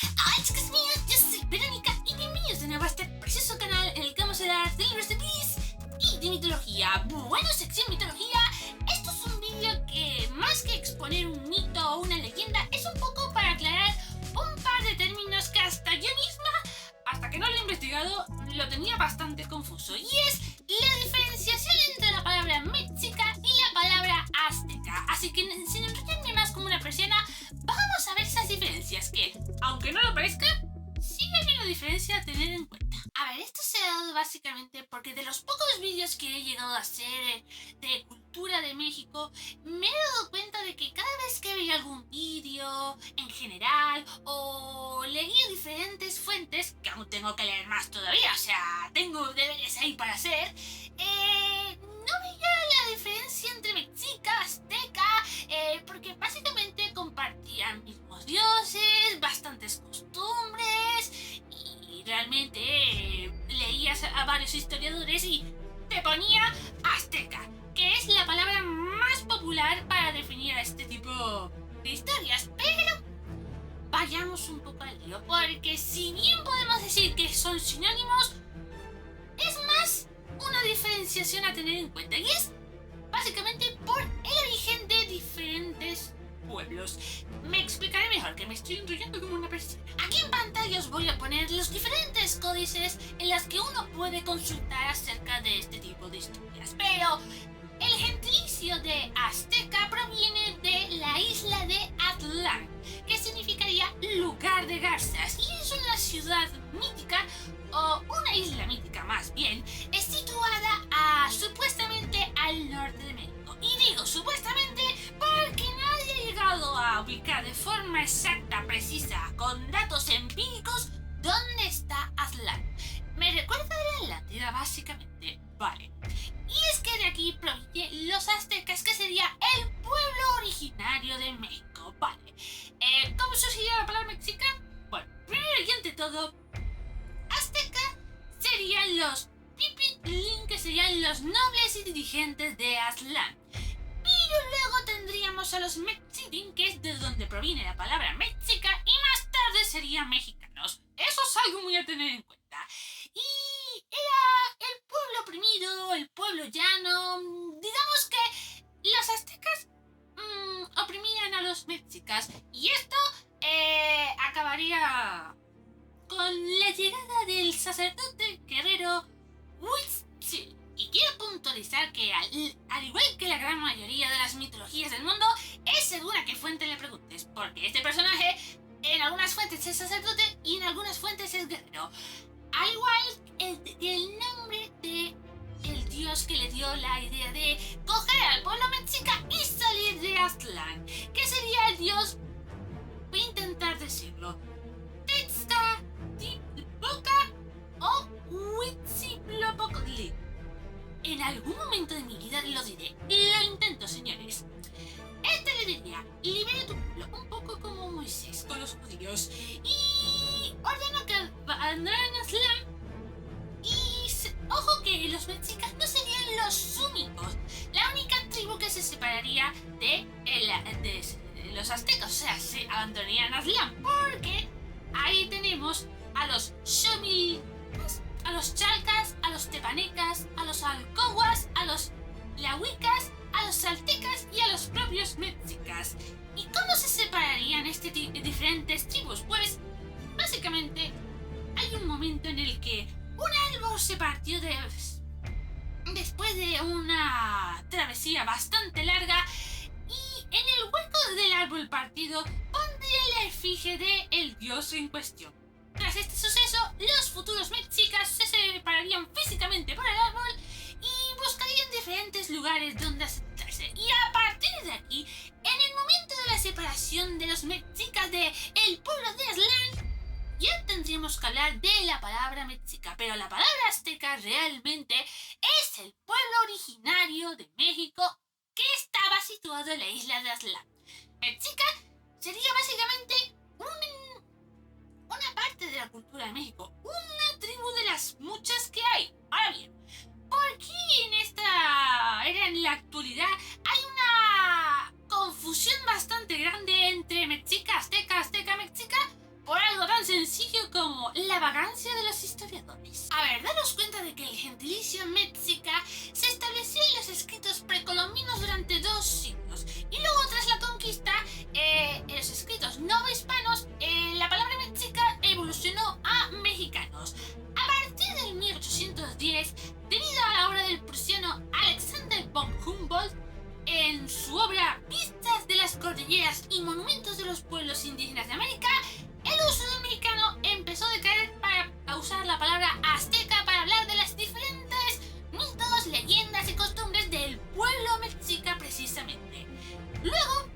Hola chicos míos, yo soy Verónica y bienvenidos de nuevo a este precioso canal en el que vamos a hablar de libros de Peace y de mitología. Bueno, sección mitología, esto es un vídeo que más que exponer un mito o una leyenda, es un poco para aclarar un par de términos que hasta yo misma, hasta que no lo he investigado, lo tenía bastante confuso. Y es la diferenciación entre la palabra mexica y la palabra azteca. Así que sin enrollarme más como una persiana, vamos a ver esas diferencias que, aunque no lo parezca, sí hay una diferencia a tener en cuenta. A ver, esto se ha dado básicamente porque de los pocos vídeos que he llegado a hacer de cultura de México, me he dado cuenta de que cada vez que veía algún vídeo en general o leía diferentes fuentes, que aún tengo que leer más todavía, o sea, tengo deberes ahí para hacer, no veía la diferencia entre mexica, azteca, porque básicamente compartían mismos dioses, bastantes costumbres y realmente leías a varios historiadores y te ponía azteca, que es la palabra más popular para definir a este tipo de historias, pero vayamos un poco al lío, porque si bien podemos decir que son sinónimos, es más una diferenciación a tener en cuenta y es básicamente por el origen de diferentes pueblos. Me explicaré mejor, que me estoy enrollando como una persona. Aquí en pantalla os voy a poner los diferentes códices en las que uno puede consultar acerca de este tipo de historias, pero el gentilicio de azteca proviene de la isla de Aztlán, que significaría lugar de garzas, y es una ciudad mítica, o una isla mítica más bien, es situada supuestamente al norte de México. Y digo supuestamente porque nadie ha llegado a ubicar de forma exacta, precisa, con datos empíricos, dónde está Aztlán. Me recuerda a la Atlántida básicamente, vale. Y es que de aquí provienen los aztecas, que sería el pueblo originario de México, vale. ¿Cómo surgiría la palabra mexica? Bueno, primero y ante todo, azteca serían los pipitlín, que serían los nobles y dirigentes de Aztlán. Pero luego tendríamos a los mexitín, que es de donde proviene la palabra mexica, y más tarde serían mexicanos. Eso es algo muy a tener en cuenta. Y era el pueblo oprimido, el pueblo llano. Digamos que los aztecas oprimían a los mexicas, y esto acabaría con la llegada del sacerdote guerrero Huitzil. Y quiero puntualizar que al igual que la gran mayoría de las mitologías del mundo, es según a qué fuente le preguntes, porque este personaje en algunas fuentes es sacerdote y en algunas fuentes es guerrero. Al igual el nombre de el dios que le dio la idea de coger al pueblo mexica y salir de Aztlán, que sería el dios, voy a intentar decirlo, Tezcatlipoca o Huitzilopochtli. En algún momento de mi vida lo diré, lo intento, señores. Este le diría: libera tu pueblo, un poco como Moisés con los judíos, y ordena que abandonen Aztlán. Y ojo que los mexicas no serían los únicos, la única tribu que se separaría de los aztecas, o sea, se abandonarían Aztlán, porque ahí tenemos a los xomilcas, a los chalcas, a los tepanecas, a los alcohuas, a los lahuicas, a los saltecas y a los propios mexicas. ¿Y cómo se separarían diferentes tribus? Pues básicamente hay un momento en el que un árbol se partió después de una travesía bastante larga, y en el hueco del árbol partido pondría la efigie del dios en cuestión. Tras este suceso, los futuros mexicas se separarían físicamente por el árbol y buscarían diferentes lugares donde asentarse. Y a partir de aquí, en el momento de la separación de los mexicas del pueblo de Aztlán, ya tendríamos que hablar de la palabra mexica, pero la palabra azteca realmente es el pueblo originario de México que estaba situado en la isla de Aztlán. Mexica sería básicamente una parte de la cultura de México, una tribu de las muchas que hay. Ahora bien, ¿por qué en la actualidad hay una confusión bastante grande entre mexica, azteca, mexica? Por algo tan de que el gentilicio mexica se estableció en los escritos precolombinos durante 2 siglos y luego tras la conquista, en los escritos novohispanos, la palabra mexica evolucionó a mexicanos. A partir del 1810, debido a la obra del prusiano Alexander von Humboldt, en su obra Vistas de las Cordilleras y Monumentos de los Pueblos Indígenas de América, el uso del mexicano empezó a decaer para usar la palabra azteca para hablar de las diferentes mitos, leyendas y costumbres del pueblo mexica precisamente. Luego,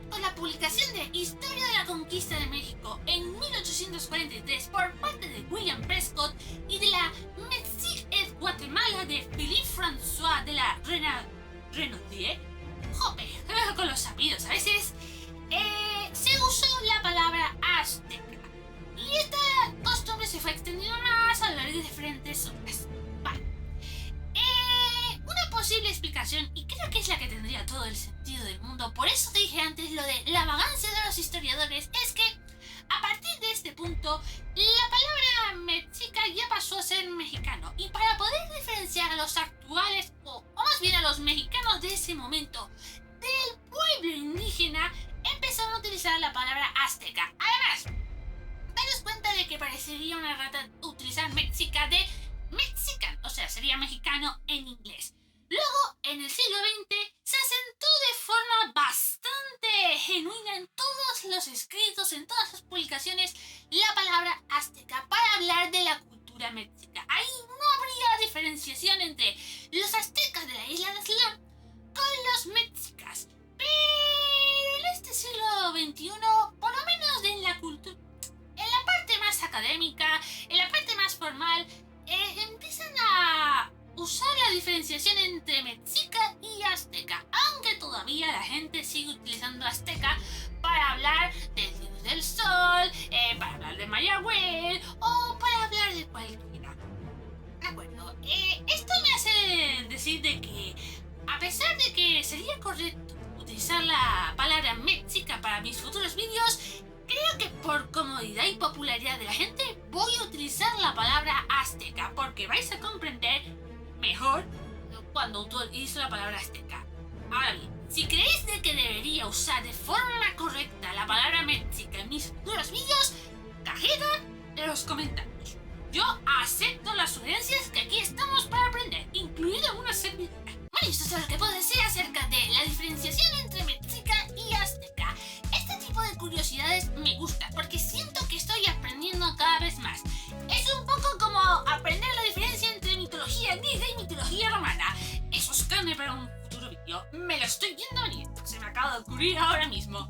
con la publicación de Historia de la Conquista de México en 1843 por parte de William Prescott y de la Mexique et Guatemala de Philippe François de la Renaudier, jope, con los apellidos a veces, se usó la palabra azteca. Y esta costumbre se fue extendiendo más a lo largo de diferentes zonas. Vale. Una posible explicación, y creo que es la que tendría todo el sentido del mundo, por eso te dije antes lo de la vagancia de los historiadores, es que a partir de este punto, la palabra mexica ya pasó a ser mexicano. Y para poder diferenciar a los actuales, o más bien a los mexicanos de ese momento, del pueblo indígena, empezaron a utilizar la palabra azteca. Además, daros cuenta de que parecería una rata utilizar mexica de mexican, o sea, sería mexicano en inglés. Luego, en el siglo XX, se asentó de forma bastante genuina en todos los escritos, en todas las publicaciones, la palabra azteca para hablar de la cultura mexica. Ahí no habría diferenciación entre los aztecas de la isla de Aztlán con los mexicas. Pero en este siglo XXI, por lo menos en la cultura, en la parte más académica, en la parte más formal, empiezan a usar la diferenciación entre mexica y azteca, aunque todavía la gente sigue utilizando azteca para hablar del dios del sol, para hablar de Mayagüel o para hablar de cualquiera. De acuerdo, esto me hace decir de que, a pesar de que sería correcto utilizar la palabra mexica para mis futuros vídeos, creo que por comodidad y popularidad de la gente voy a utilizar la palabra azteca, porque vais a comprender mejor cuando utilizo la palabra azteca. Ahora bien, si creéis de que debería usar de forma correcta la palabra mexica en mis futuros vídeos, cajita en los comentarios. Yo acepto las sugerencias, que aquí estamos para aprender, incluida una servidora. Bueno, esto es lo que puedo decir acerca de la diferenciación entre mexica y azteca. Este tipo de curiosidades me gusta porque siento que estoy aprendiendo cada vez más. Es un poco como aprender la diferencia entre mitología griega y mitología romana. Eso es carne para un futuro vídeo. Me lo estoy viendo venir. Se me acaba de ocurrir ahora mismo.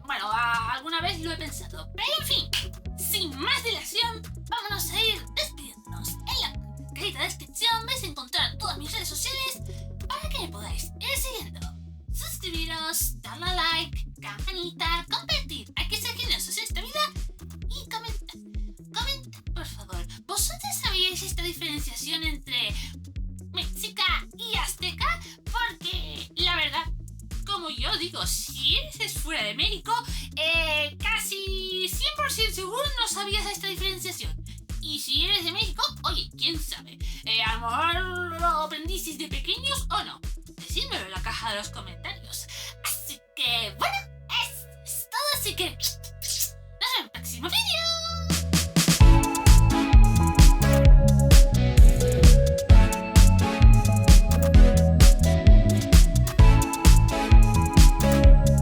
Bueno, alguna vez lo he pensado. Pero en fin, sin más dilación, vámonos a ir despidiéndonos. En la cajita de descripción vais a encontrar todas mis redes sociales para que me podáis ir siguiendo. Suscribiros, darle a like, campanita, compartir a que sea generosos en esta vida y comentar. Comenta, por favor. ¿Vosotros sabíais esta diferenciación entre mexica y azteca? Porque la verdad, como yo digo, si eres fuera de México, casi 100% seguro no sabías esta diferenciación. Y si eres de México, oye, quién sabe, a lo mejor lo aprendisteis de pequeños o no. Decídmelo en la caja de los comentarios. Así que, bueno, es todo, así que